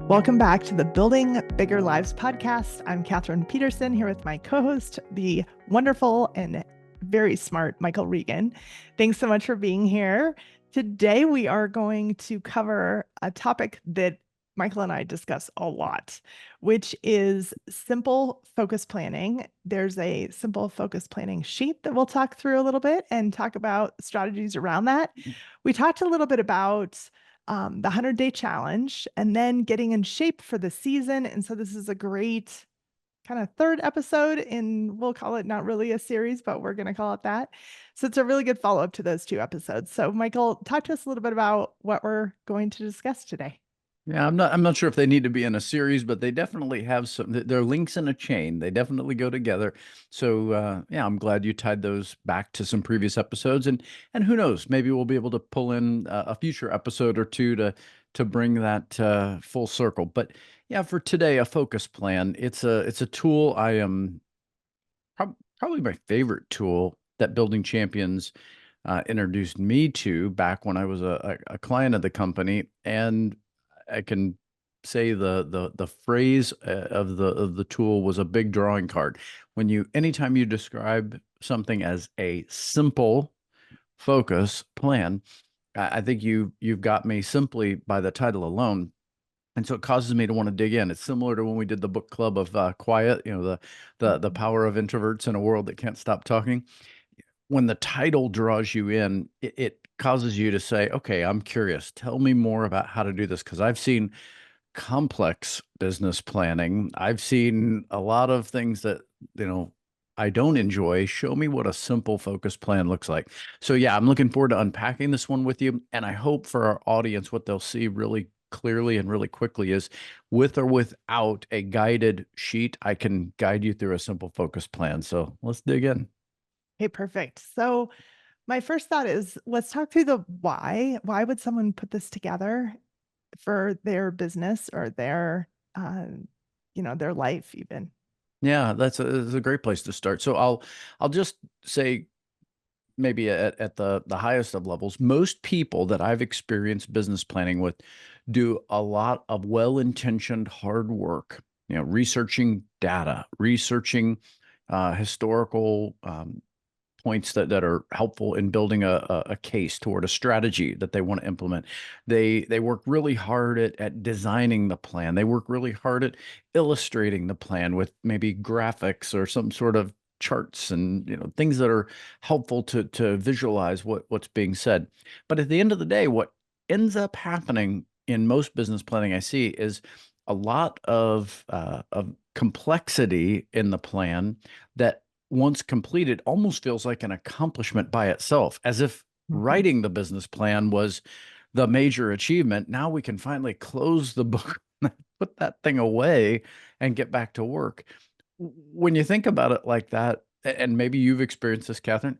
Welcome back to the Building Bigger Lives podcast. I'm Catherine Peterson here with my co-host, the wonderful and very smart Michael Regan. Thanks so much for being here. Today, we are going to cover a topic that Michael and I discuss a lot, which is simple focus planning. There's a simple focus planning sheet that we'll talk through a little bit and talk about strategies around that. We talked a little bit about the 100-day challenge and then getting in shape for the season. And so this is a great kind of third episode in, we'll call it not really a series, but we're going to call it that. So it's a really good follow-up to those two episodes. So Michael, talk to us a little bit about what we're going to discuss today. Yeah, I'm not sure if they need to be in a series, but they definitely have some. They're links in a chain. They definitely go together. So yeah, I'm glad you tied those back to some previous episodes, and who knows, maybe we'll be able to pull in a future episode or two to bring that full circle. But yeah, for today, a focus plan. It's a tool I am probably my favorite tool that Building Champions introduced me to back when I was a client of the company, and I can say the phrase of the tool was a big drawing card. Anytime you describe something as a simple focus plan, I think you've got me simply by the title alone. And so it causes me to want to dig in. It's similar to when we did the book club of Quiet, the power of introverts in a world that can't stop talking. When the title draws you in, it causes you to say, okay, I'm curious. Tell me more about how to do this. Because I've seen complex business planning. I've seen a lot of things that, I don't enjoy. Show me what a simple focus plan looks like. So yeah, I'm looking forward to unpacking this one with you. And I hope for our audience, what they'll see really clearly and really quickly is, with or without a guided sheet, I can guide you through a simple focus plan. So let's dig in. Okay, perfect. So my first thought is let's talk through the why. Why would someone put this together for their business or their life even? Yeah, that's a great place to start. So I'll just say, maybe at the highest of levels, most people that I've experienced business planning with do a lot of well-intentioned hard work, researching data, researching historical points that are helpful in building a case toward a strategy that they want to implement. They work really hard at designing the plan. They work really hard at illustrating the plan with maybe graphics or some sort of charts and things that are helpful to visualize what's being said. But at the end of the day, what ends up happening in most business planning I see is a lot of complexity in the plan that, once completed, almost feels like an accomplishment by itself, as if Mhm. writing the business plan was the major achievement. Now we can finally close the book, put that thing away, and get back to work. When you think about it like that, and maybe you've experienced this, Catherine,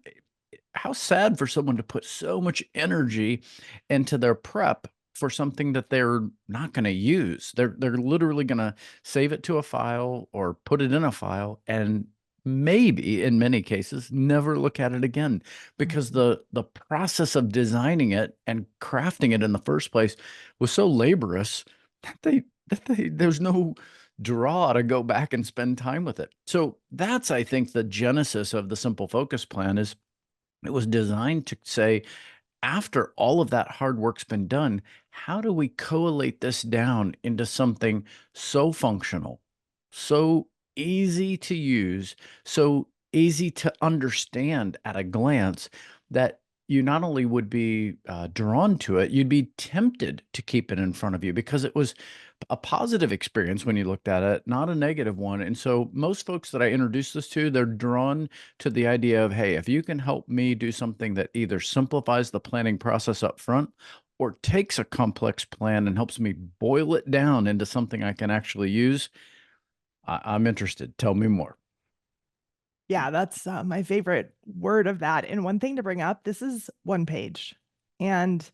how sad for someone to put so much energy into their prep for something that they're not going to use. They're literally going to save it to a file or put it in a file, and maybe in many cases never look at it again, because Mhm. the process of designing it and crafting it in the first place was so laborious that there's no draw to go back and spend time with it. So that's, I think, the genesis of the simple focus plan. Is it was designed to say, after all of that hard work's been done, how do we collate this down into something so functional, so easy to use, so easy to understand at a glance, that you not only would be drawn to it, you'd be tempted to keep it in front of you because it was a positive experience when you looked at it, not a negative one. And so most folks that I introduce this to, they're drawn to the idea of, hey, if you can help me do something that either simplifies the planning process up front or takes a complex plan and helps me boil it down into something I can actually use, I'm interested. Tell me more. Yeah, that's my favorite word of that. And one thing to bring up, this is one page. And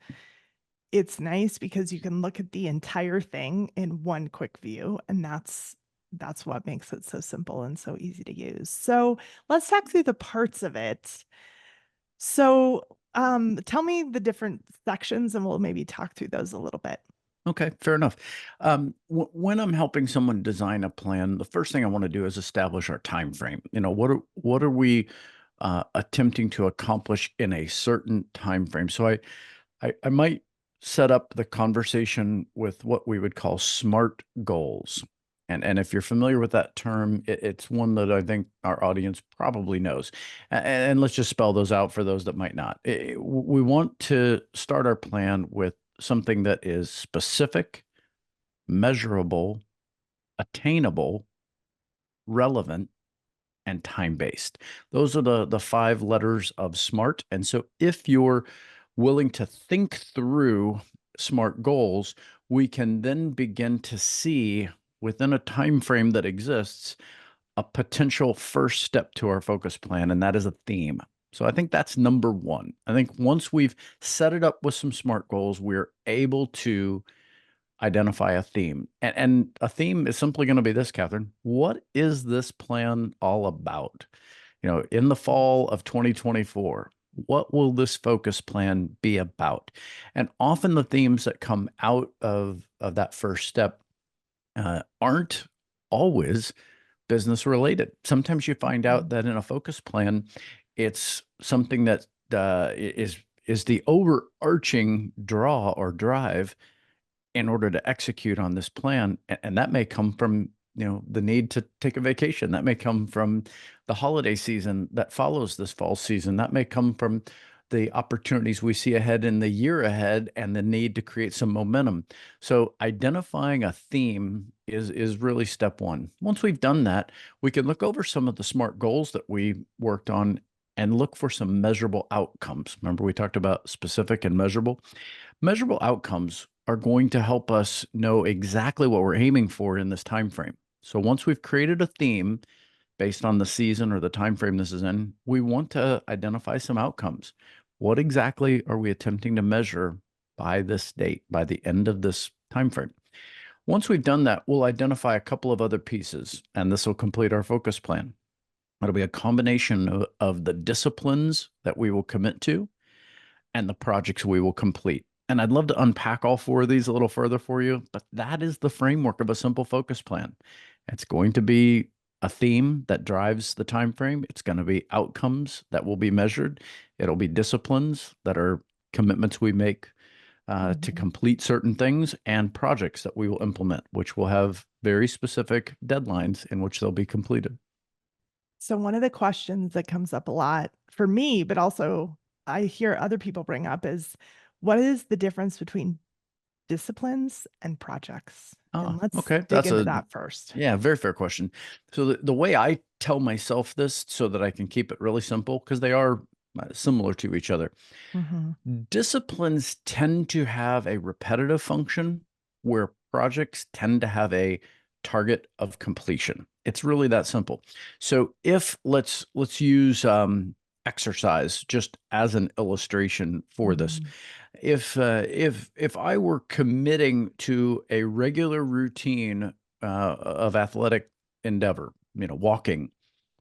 it's nice because you can look at the entire thing in one quick view, and that's what makes it so simple and so easy to use. So let's talk through the parts of it. So tell me the different sections and we'll maybe talk through those a little bit. Okay, fair enough. When I'm helping someone design a plan, the first thing I want to do is establish our time frame. What are we attempting to accomplish in a certain time frame? So I might set up the conversation with what we would call SMART goals. And if you're familiar with that term, it's one that I think our audience probably knows. And let's just spell those out for those that might not. We want to start our plan with something that is specific, measurable, attainable, relevant, and time-based. Those are the five letters of SMART. And so if you're willing to think through SMART goals, we can then begin to see within a time frame that exists a potential first step to our focus plan, and that is a theme. So I think that's number one. I think once we've set it up with some SMART goals, we're able to identify a theme. And a theme is simply going to be this, Catherine. What is this plan all about? In the fall of 2024, what will this focus plan be about? And often the themes that come out of that first step aren't always business related. Sometimes you find out that in a focus plan, it's something that is the overarching draw or drive in order to execute on this plan. And that may come from, the need to take a vacation. That may come from the holiday season that follows this fall season. That may come from the opportunities we see ahead in the year ahead and the need to create some momentum. So identifying a theme is really step one. Once we've done that, we can look over some of the SMART goals that we worked on and look for some measurable outcomes. Remember, we talked about specific and measurable. Measurable outcomes are going to help us know exactly what we're aiming for in this time frame. So once we've created a theme based on the season or the time frame this is in, we want to identify some outcomes. What exactly are we attempting to measure by this date, by the end of this time frame? Once we've done that, we'll identify a couple of other pieces, and this will complete our focus plan. It'll be a combination of the disciplines that we will commit to and the projects we will complete. And I'd love to unpack all four of these a little further for you, but that is the framework of a simple focus plan. It's going to be a theme that drives the time frame. It's going to be outcomes that will be measured. It'll be disciplines that are commitments we make to complete certain things, and projects that we will implement, which will have very specific deadlines in which they'll be completed. So one of the questions that comes up a lot for me, but also I hear other people bring up, is what is the difference between disciplines and projects? And let's Okay. dig into that first. Yeah, very fair question. So the way I tell myself this so that I can keep it really simple, because they are similar to each other. Disciplines tend to have a repetitive function where projects tend to have a target of completion. It's really that simple. So if let's use exercise just as an illustration for this. If I were committing to a regular routine of athletic endeavor, walking,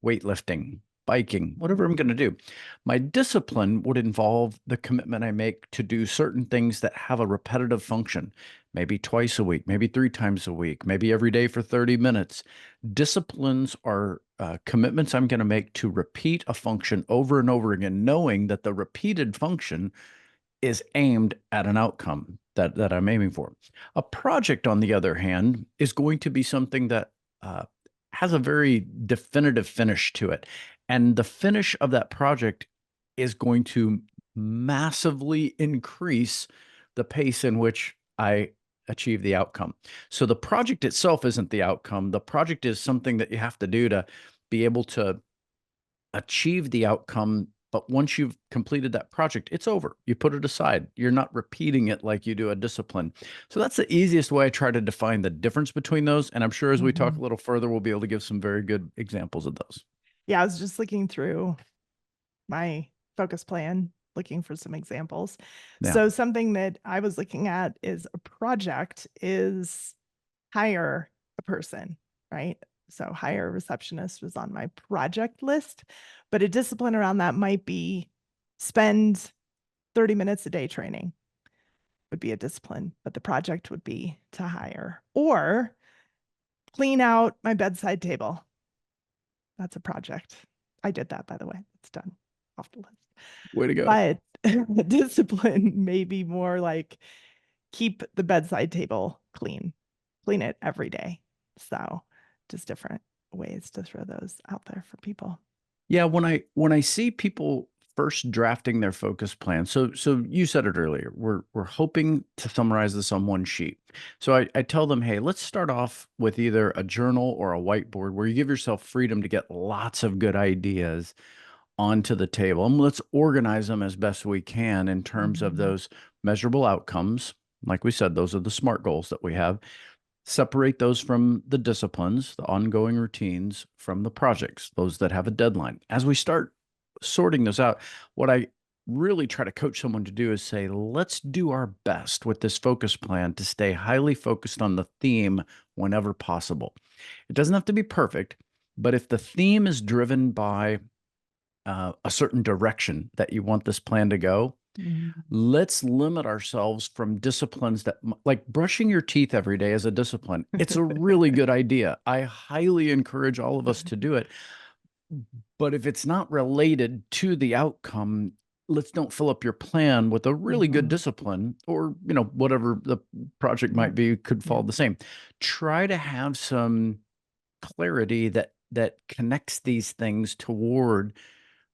weightlifting, biking, whatever I'm going to do, my discipline would involve the commitment I make to do certain things that have a repetitive function, maybe twice a week, maybe 3 times a week, maybe every day for 30 minutes. Disciplines are commitments I'm going to make to repeat a function over and over again, knowing that the repeated function is aimed at an outcome that I'm aiming for. A project, on the other hand, is going to be something that has a very definitive finish to it. And the finish of that project is going to massively increase the pace in which I achieve the outcome. So the project itself isn't the outcome. The project is something that you have to do to be able to achieve the outcome. But once you've completed that project, it's over. You put it aside. You're not repeating it like you do a discipline. So that's the easiest way I try to define the difference between those. And I'm sure as we talk a little further, we'll be able to give some very good examples of those. Yeah, I was just looking through my focus plan, looking for some examples. Yeah. So something that I was looking at is a project is hire a person, right? So hire a receptionist was on my project list, but a discipline around that might be spend 30 minutes a day training. would be a discipline, but the project would be to hire. Or clean out my bedside table. That's a project. I did that, by the way. It's done, off the list. Way to go. But discipline may be more like keep the bedside table clean it every day. So just different ways to throw those out there for people. Yeah, when I see people first drafting their focus plan, so you said it earlier, we're hoping to summarize this on one sheet. So I tell them, hey, let's start off with either a journal or a whiteboard where you give yourself freedom to get lots of good ideas onto the table. And let's organize them as best we can in terms of those measurable outcomes. Like we said, those are the SMART goals that we have. Separate those from the disciplines, the ongoing routines, from the projects, those that have a deadline. As we start sorting those out, what I really try to coach someone to do is say, let's do our best with this focus plan to stay highly focused on the theme whenever possible. It doesn't have to be perfect, but if the theme is driven by a certain direction that you want this plan to go, let's limit ourselves from disciplines that, like brushing your teeth every day as a discipline. It's a really good idea. I highly encourage all of us to do it. But if it's not related to the outcome, let's don't fill up your plan with a really good discipline, or, whatever the project might be could fall the same. Try to have some clarity that connects these things toward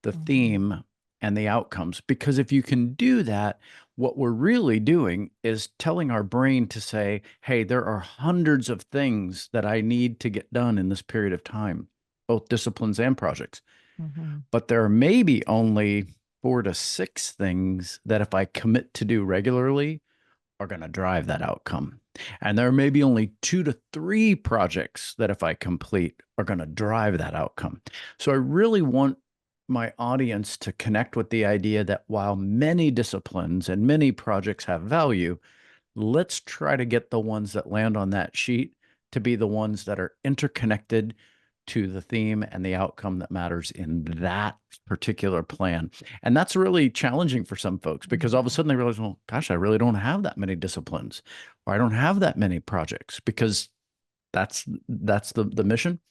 the theme and the outcomes. Because if you can do that, what we're really doing is telling our brain to say, hey, there are hundreds of things that I need to get done in this period of time, both disciplines and projects. But there are maybe only 4 to 6 things that if I commit to do regularly are going to drive that outcome. And there may be only 2 to 3 projects that if I complete are going to drive that outcome. So I really want my audience to connect with the idea that while many disciplines and many projects have value, let's try to get the ones that land on that sheet to be the ones that are interconnected to the theme and the outcome that matters in that particular plan. And that's really challenging for some folks, because all of a sudden they realize, well, gosh, I really don't have that many disciplines, or I don't have that many projects, because that's the mission.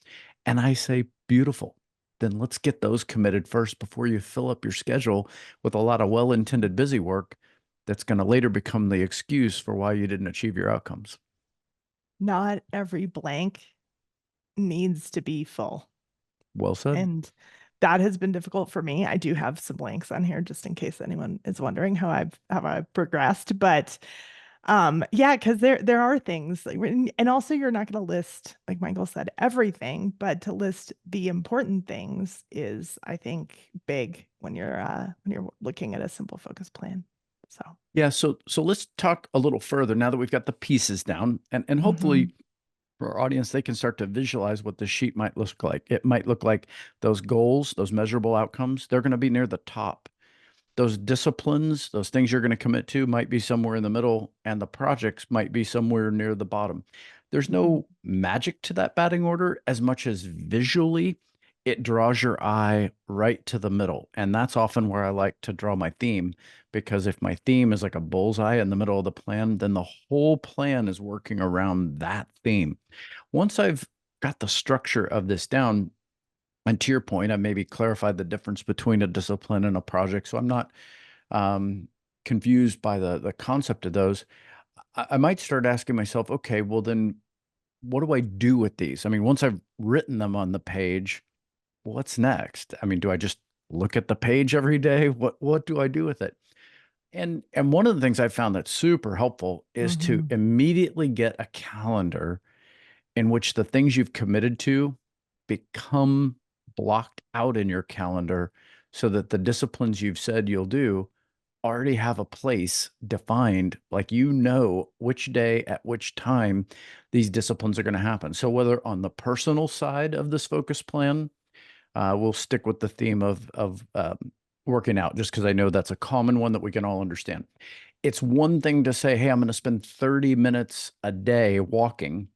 And I say, beautiful. Then let's get those committed first before you fill up your schedule with a lot of well-intended busy work that's going to later become the excuse for why you didn't achieve your outcomes. Not every blank needs to be full. Well said. And that has been difficult for me. I do have some blanks on here just in case anyone is wondering how I've progressed. But yeah, because there are things like, and also you're not going to list, like Michael said, everything, but to list the important things is, I think, big when you're looking at a simple focus plan. So yeah, so let's talk a little further now that we've got the pieces down, and hopefully for our audience, they can start to visualize what the sheet might look like. It might look like those goals, those measurable outcomes, they're going to be near the top. Those disciplines, those things you're going to commit to, might be somewhere in the middle, and the projects might be somewhere near the bottom. There's no magic to that batting order as much as visually it draws your eye right to the middle. And that's often where I like to draw my theme, because if my theme is like a bullseye in the middle of the plan, then the whole plan is working around that theme. Once I've got the structure of this down, and to your point, I maybe clarified the difference between a discipline and a project, so I'm not confused by the concept of those. I might start asking myself, okay, well then, what do I do with these? I mean, once I've written them on the page, what's next? I mean, do I just look at the page every day? What do I do with it? And one of the things I've found that's super helpful is to immediately get a calendar in which the things you've committed to become blocked out in your calendar, so that the disciplines you've said you'll do already have a place defined, like which day at which time these disciplines are going to happen. So whether on the personal side of this focus plan, we'll stick with the theme of working out, just because I know that's a common one that we can all understand. It's one thing to say, hey, I'm going to spend 30 minutes a day walking.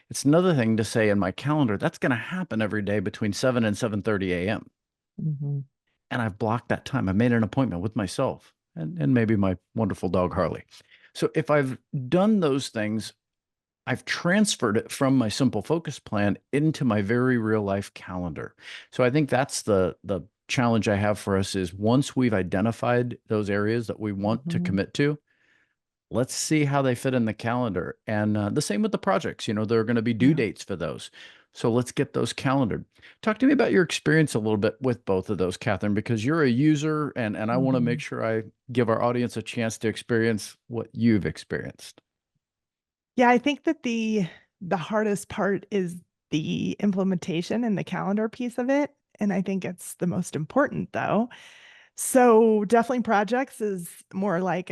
It's another thing to say in my calendar, that's going to happen every day between 7 and 7:30 a.m. And I've blocked that time. I made an appointment with myself and maybe my wonderful dog, Harley. So if I've done those things, I've transferred it from my simple focus plan into my very real life calendar. So I think that's the challenge I have for us is once we've identified those areas that we want to Mhm. commit to, let's see how they fit in the calendar. And the same with the projects. There are going to be due Yeah. dates for those. So let's get those calendared. Talk to me about your experience a little bit with both of those, Catherine, because you're a user and I want to make Mhm. sure I give our audience a chance to experience what you've experienced. Yeah, I think that the hardest part is the implementation and the calendar piece of it. And I think it's the most important though. So definitely projects is more like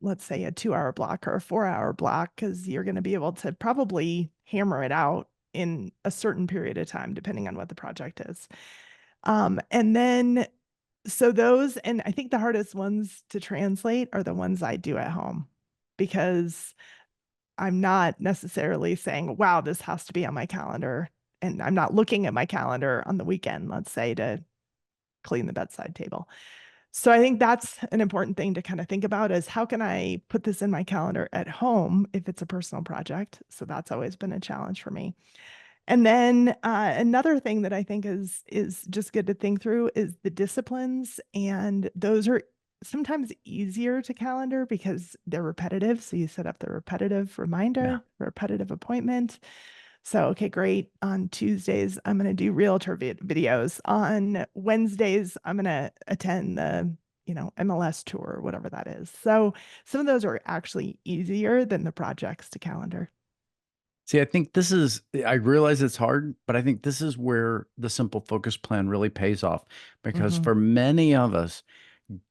let's say a 2 hour block or a 4 hour block, because you're going to be able to probably hammer it out in a certain period of time, depending on what the project is. And then, so those, and I think the hardest ones to translate are the ones I do at home, because I'm not necessarily saying, wow, this has to be on my calendar. And I'm not looking at my calendar on the weekend, let's say, to clean the bedside table. So I think that's an important thing to kind of think about is how can I put this in my calendar at home if it's a personal project? So that's always been a challenge for me. And then another thing that I think is just good to think through is the disciplines, and those are sometimes easier to calendar because they're repetitive. So you set up the repetitive Yeah. reminder, repetitive appointment. So, okay, great. On Tuesdays, I'm going to do realtor videos. On Wednesdays, I'm going to attend the, MLS tour or whatever that is. So some of those are actually easier than the projects to calendar. See, I think I realize it's hard, but I think this is where the simple focus plan really pays off because Hmm. for many of us,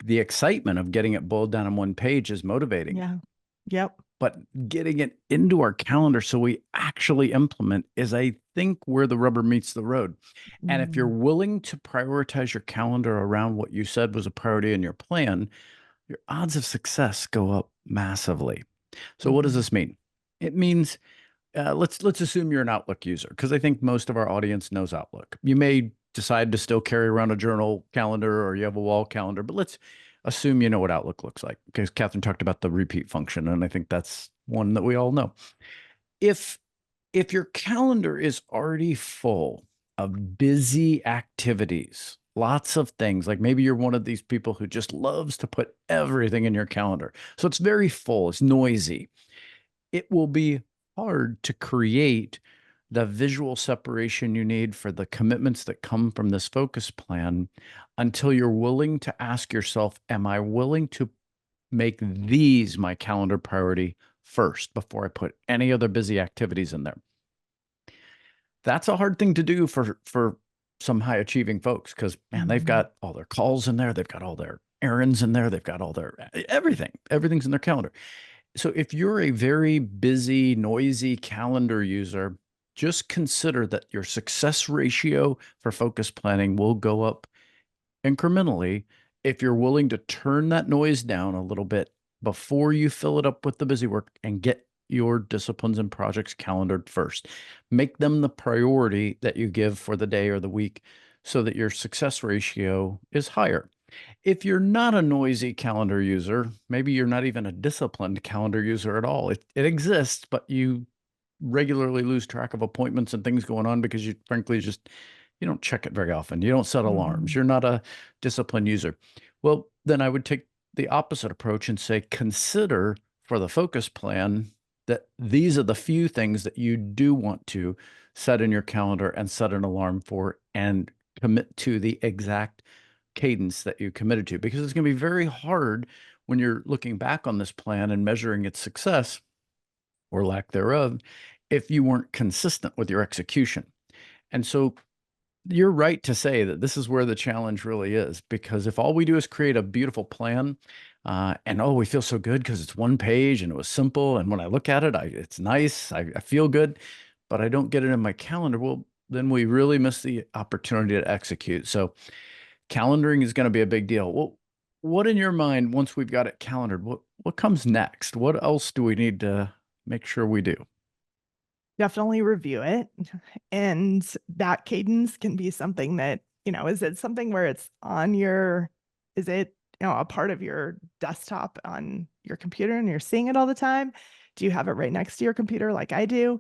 the excitement of getting it boiled down on one page is motivating, Yeah. Yep. but getting it into our calendar so we actually implement is, I think, where the rubber meets the road. And if you're Mm. willing to prioritize your calendar around what you said was a priority in your plan, your odds of success go up massively. So, what does Mhm. this mean? It means let's assume you're an Outlook user because I think most of our audience knows Outlook. You may decide to still carry around a journal calendar or you have a wall calendar, but let's assume you know what Outlook looks like because Catherine talked about the repeat function, and I think that's one that we all know. If if your calendar is already full of busy activities, lots of things, like maybe you're one of these people who just loves to put everything in your calendar, so it's very full, it's noisy, it will be hard to create the visual separation you need for the commitments that come from this focus plan until you're willing to ask yourself, am I willing to make these my calendar priority first before I put any other busy activities in there? That's a hard thing to do for some high achieving folks because man, they've Mhm. got all their calls in there, they've got all their errands in there, they've got all their everything. Everything's in their calendar. So if you're a very busy, noisy calendar user, just consider that your success ratio for focus planning will go up incrementally if you're willing to turn that noise down a little bit before you fill it up with the busy work and get your disciplines and projects calendared first. Make them the priority that you give for the day or the week so that your success ratio is higher. If you're not a noisy calendar user, maybe you're not even a disciplined calendar user at all. It exists, but you regularly lose track of appointments and things going on because you frankly just you don't check it very often. You don't set alarms. Mhm. You're not a disciplined user. Well, then I would take the opposite approach and say consider for the focus plan that these are the few things that you do want to set in your calendar and set an alarm for and commit to the exact cadence that you committed to because it's going to be very hard when you're looking back on this plan and measuring its success or lack thereof if you weren't consistent with your execution. And so you're right to say that this is where the challenge really is because if all we do is create a beautiful plan and oh, we feel so good because it's one page and it was simple. And when I look at it, it's nice. I feel good, but I don't get it in my calendar. Well, then we really miss the opportunity to execute. So calendaring is going to be a big deal. Well, what in your mind, once we've got it calendared, what comes next? What else do we need to make sure we do? Definitely review it. And that cadence can be something that, is it something where it's on your, is it a part of your desktop on your computer and you're seeing it all the time? Do you have it right next to your computer like I do?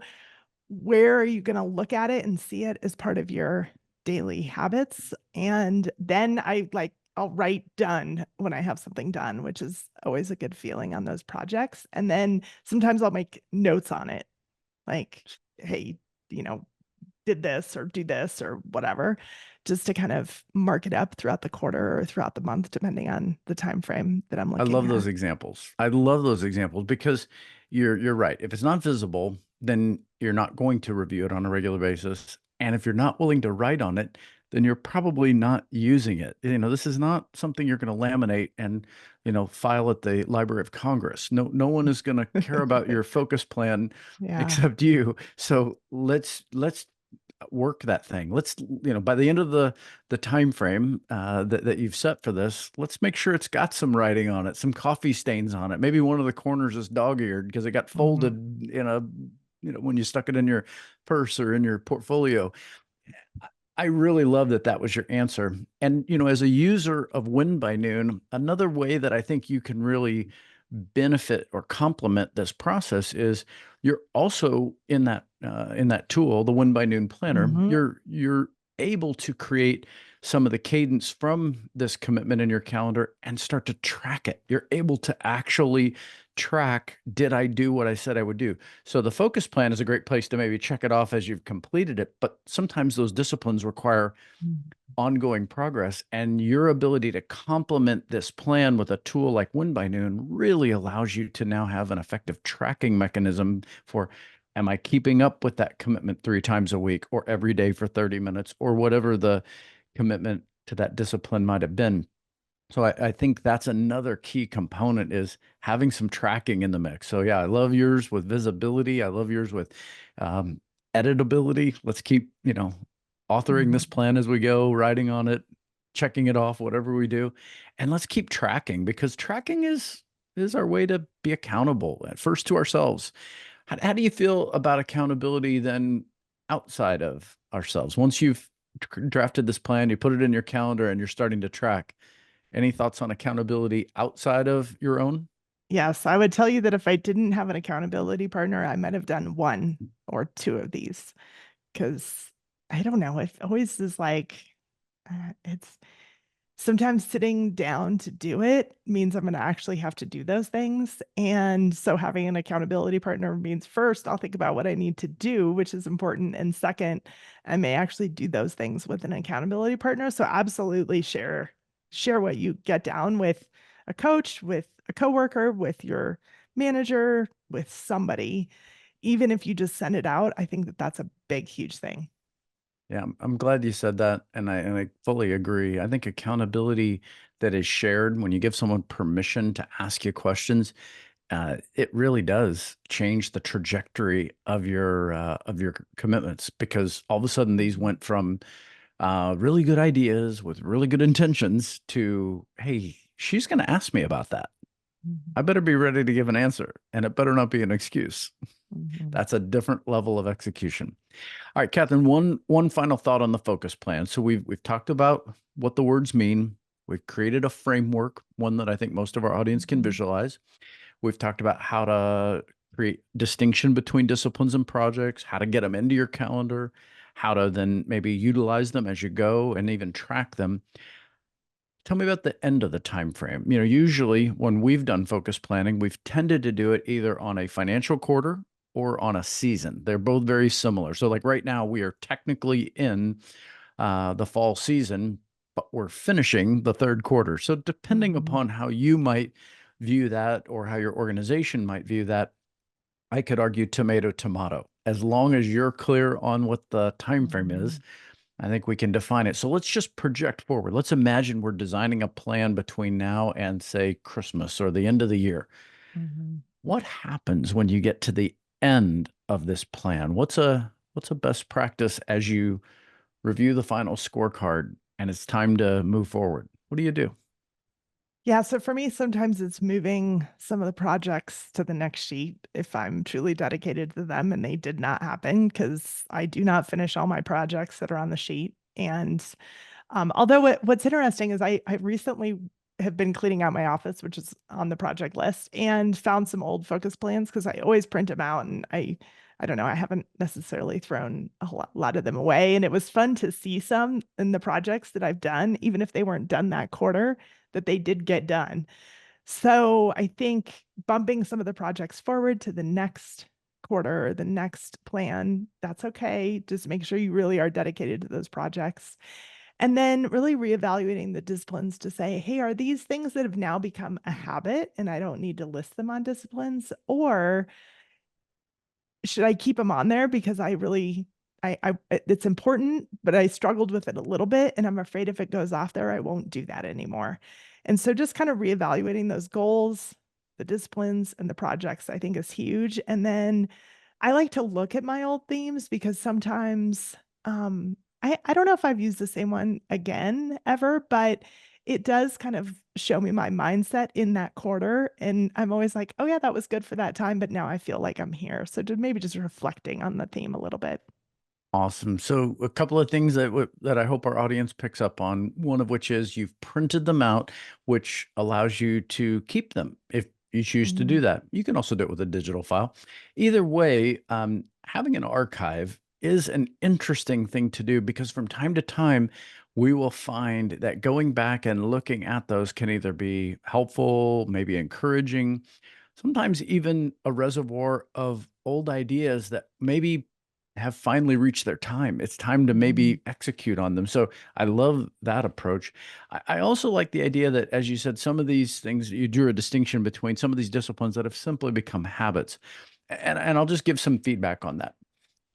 Where are you going to look at it and see it as part of your daily habits? And then I'll write done when I have something done, which is always a good feeling on those projects. And then sometimes I'll make notes on it, like, hey, did this or do this or whatever, just to kind of mark it up throughout the quarter or throughout the month, depending on the time frame that I'm I looking love at. those examples. I love those examples because you're right. If it's not visible, then you're not going to review it on a regular basis. And if you're not willing to write on it, then you're probably not using it. This is not something you're going to laminate and, file at the Library of Congress. No one is going to care about your focus plan Yeah. except you. So let's work that thing. Let's, by the end of the time frame that you've set for this, let's make sure it's got some writing on it, some coffee stains on it. Maybe one of the corners is dog-eared because it got folded in a, when you stuck it in your purse or in your portfolio. I really love that that was your answer. And, as a user of Win by Noon, another way that I think you can really benefit or complement this process is you're also in that tool, the Win by Noon planner, Mhm. you're able to create some of the cadence from this commitment in your calendar and start to track it. You're able to actually track, did I do what I said I would do? So the focus plan is a great place to maybe check it off as you've completed it, but sometimes those disciplines require ongoing progress, and your ability to complement this plan with a tool like Win by Noon really allows you to now have an effective tracking mechanism for, am I keeping up with that commitment 3 times a week or every day for 30 minutes or whatever the commitment to that discipline might have been. So I think that's another key component, is having some tracking in the mix. So yeah, I love yours with visibility. I love yours with um, editability. Let's keep, authoring this plan as we go, writing on it, checking it off, whatever we do. And let's keep tracking, because tracking is our way to be accountable at first to ourselves. How do you feel about accountability then outside of ourselves? Once you've drafted this plan, you put it in your calendar and you're starting to track. Any thoughts on accountability outside of your own? Yes, I would tell you that if I didn't have an accountability partner, I might have done one or two of these, because I don't know. It always is like, it's sometimes sitting down to do it means I'm going to actually have to do those things. And so having an accountability partner means, first, I'll think about what I need to do, which is important. And second, I may actually do those things with an accountability partner. So absolutely share what you get down with a coach, with a coworker, with your manager, with somebody. Even if you just send it out, I think that that's a big, huge thing. Yeah, I'm glad you said that, and I fully agree. I think accountability that is shared, when you give someone permission to ask you questions, it really does change the trajectory of your commitments, because all of a sudden these went from really good ideas with really good intentions to, hey, she's going to ask me about that. I better be ready to give an answer, and it better not be an excuse. Mhm. That's a different level of execution. All right, Catherine, one final thought on the focus plan. So we've talked about what the words mean. We've created a framework, one that I think most of our audience can Mhm. visualize. We've talked about how to create distinction between disciplines and projects, how to get them into your calendar, how to then maybe utilize them as you go and even track them. Tell me about the end of the time frame. Usually when we've done focus planning, we've tended to do it either on a financial quarter or on a season. They're both very similar. So like right now, we are technically in the fall season, but we're finishing the third quarter. So depending Mhm. upon how you might view that or how your organization might view that, I could argue tomato, tomato. As long as you're clear on what the time frame is, Mhm. I think we can define it. So let's just project forward. Let's imagine we're designing a plan between now and, say, Christmas or the end of the year. Mhm. What happens when you get to the end of this plan? What's a best practice as you review the final scorecard and it's time to move forward? What do you do? Yeah, so for me, sometimes it's moving some of the projects to the next sheet if I'm truly dedicated to them and they did not happen, because I do not finish all my projects that are on the sheet. And although what's interesting is I recently have been cleaning out my office, which is on the project list, and found some old focus plans because I always print them out, and I don't know, I haven't necessarily thrown a lot of them away. And it was fun to see some in the projects that I've done, even if they weren't done that quarter, that they did get done. So I think bumping some of the projects forward to the next quarter or the next plan, that's okay. Just make sure you really are dedicated to those projects. And then really reevaluating the disciplines to say, hey, are these things that have now become a habit and I don't need to list them on disciplines? Or should I keep them on there because I really, it's important, but I struggled with it a little bit. And I'm afraid if it goes off there, I won't do that anymore. And so just kind of reevaluating those goals, the disciplines, and the projects, I think is huge. And then I like to look at my old themes because sometimes I don't know if I've used the same one again ever, but it does kind of show me my mindset in that quarter. And I'm always like, oh, yeah, that was good for that time. But now I feel like I'm here. So maybe just reflecting on the theme a little bit. Awesome. So a couple of things that I hope our audience picks up on, one of which is you've printed them out, which allows you to keep them if you choose to do Mhm. that. You can also do it with a digital file. Either way, having an archive is an interesting thing to do because from time to time, we will find that going back and looking at those can either be helpful, maybe encouraging, sometimes even a reservoir of old ideas that maybe have finally reached their time. It's time to Mhm. maybe execute on them. So I love that approach. I also like the idea that, as you said, some of these things, you drew a distinction between some of these disciplines that have simply become habits. And I'll just give some feedback on that.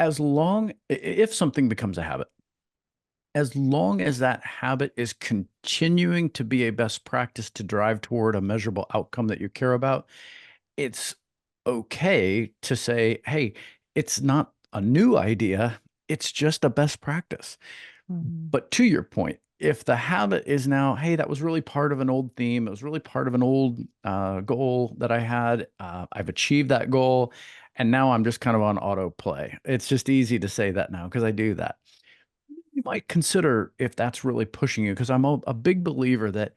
As long, if something becomes a habit, as long as that habit is continuing to be a best practice to drive toward a measurable outcome that you care about, it's okay to say, hey, it's not a new idea, it's just a best practice. Mhm. But to your point, if the habit is now, hey, that was really part of an old theme, it was really part of an old goal that I had, I've achieved that goal, and now I'm just kind of on autoplay. It's just easy to say that now because I do that. You might consider if that's really pushing you, because I'm a big believer that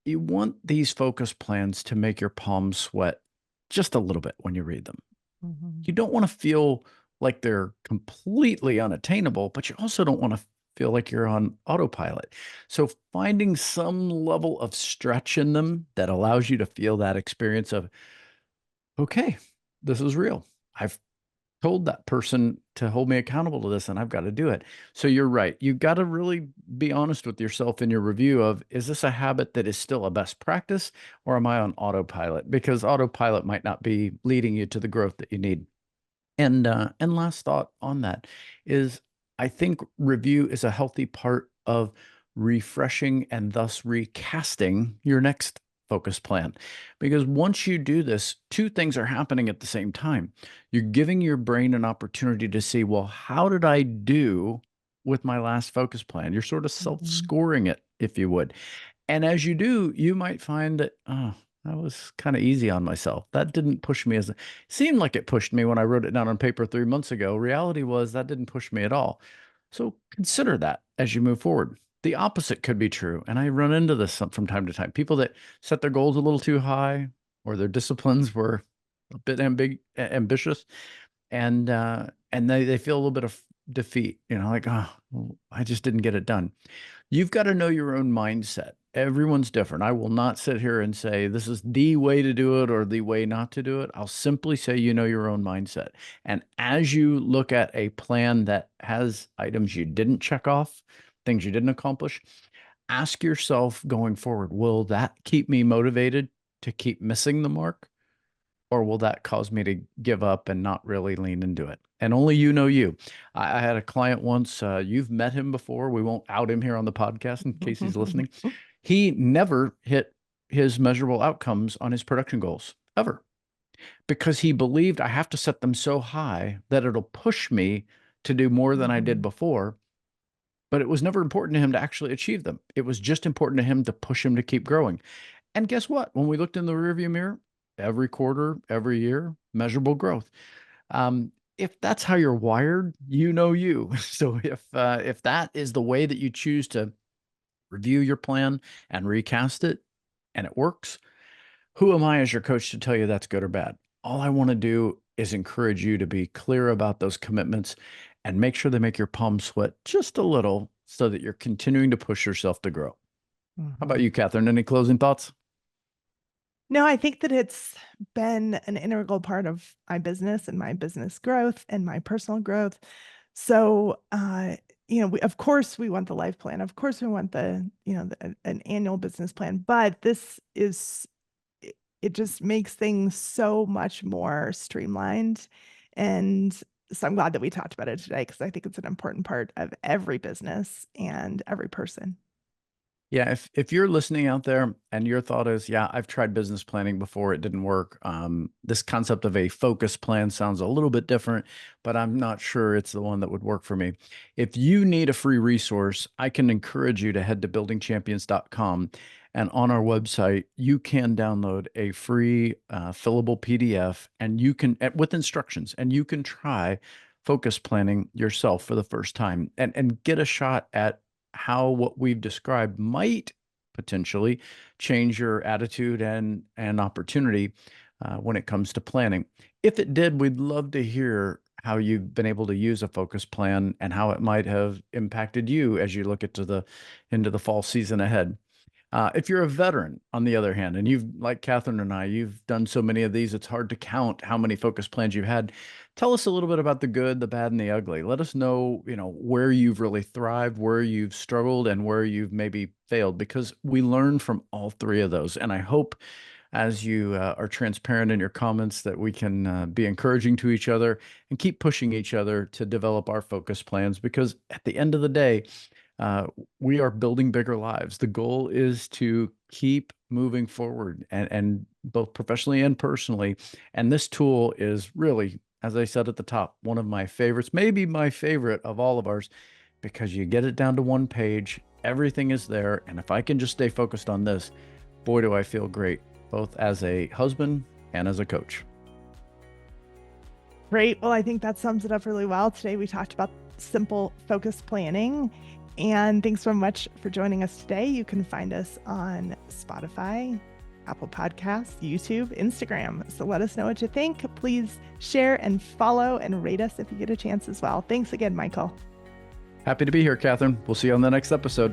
you want these focus plans to make your palms sweat just a little bit when you read them. Mhm. You don't want to feel like they're completely unattainable, but you also don't want to feel like you're on autopilot. So finding some level of stretch in them that allows you to feel that experience of, okay, this is real. I've told that person to hold me accountable to this and I've got to do it. So you're right. You've got to really be honest with yourself in your review of, is this a habit that is still a best practice or am I on autopilot? Because autopilot might not be leading you to the growth that you need. And last thought on that is I think review is a healthy part of refreshing and thus recasting your next focus plan. Because once you do this, two things are happening at the same time. You're giving your brain an opportunity to see, well, how did I do with my last focus plan? You're sort of Mhm. self-scoring it, if you would. And as you do, you might find that, oh, that was kind of easy on myself. That didn't push me as seemed like it pushed me when I wrote it down on paper 3 months ago. Reality was that didn't push me at all. So consider that as you move forward. The opposite could be true. And I run into this from time to time. People that set their goals a little too high or their disciplines were a bit ambitious and they feel a little bit of defeat, like, oh, well, I just didn't get it done. You've got to know your own mindset. Everyone's different. I will not sit here and say this is the way to do it or the way not to do it. I'll simply say you know your own mindset. And as you look at a plan that has items you didn't check off, things you didn't accomplish, ask yourself going forward, will that keep me motivated to keep missing the mark? Or will that cause me to give up and not really lean into it? And only you know you. I had a client once, you've met him before. We won't out him here on the podcast in case he's listening. He never hit his measurable outcomes on his production goals ever because he believed I have to set them so high that it'll push me to do more than I did Mhm. before. But it was never important to him to actually achieve them. It was just important to him to push him to keep growing. And guess what? When we looked in the rearview mirror, every quarter, every year, measurable growth. If that's how you're wired, you know you. So if that is the way that you choose to review your plan and recast it, and it works, who am I as your coach to tell you that's good or bad? All I want to do is encourage you to be clear about those commitments and make sure they make your palms sweat just a little so that you're continuing to push yourself to grow. How about you, Catherine? Any closing thoughts? No, I think that it's been an integral part of my business and my business growth and my personal growth. So, of course we want the life plan. Of course we want an annual business plan, but it just makes things so much more streamlined. And so I'm glad that we talked about it today, because I think it's an important part of every business and every person. Yeah, if you're listening out there and your thought is, yeah, I've tried business planning before, it didn't work. This concept of a focus plan sounds a little bit different, but I'm not sure it's the one that would work for me. If you need a free resource, I can encourage you to head to buildingchampions.com. And on our website, you can download a free fillable PDF, and you can, with instructions, and you can try focus planning yourself for the first time and get a shot at how what we've described might potentially change your attitude and opportunity when it comes to planning. If it did, we'd love to hear how you've been able to use a focus plan and how it might have impacted you as you look into the fall season ahead. If you're a veteran, on the other hand, and you've, like Catherine and I, you've done so many of these, it's hard to count how many focus plans you've had. Tell us a little bit about the good, the bad, and the ugly. Let us know, where you've really thrived, where you've struggled, and where you've maybe failed, because we learn from all three of those. And I hope, as you are transparent in your comments, that we can be encouraging to each other and keep pushing each other to develop our focus plans, because at the end of the day, we are building bigger lives. The goal is to keep moving forward and both professionally and personally. And this tool is really, as I said at the top, one of my favorites, maybe my favorite of all of ours, because you get it down to one page, everything is there. And if I can just stay focused on this, boy, do I feel great, both as a husband and as a coach. Great. Well, I think that sums it up really well. Today we talked about simple focus planning. And thanks so much for joining us today. You can find us on Spotify, Apple Podcasts, YouTube, Instagram. So let us know what you think. Please share and follow and rate us if you get a chance as well. Thanks again, Michael. Happy to be here, Catherine. We'll see you on the next episode.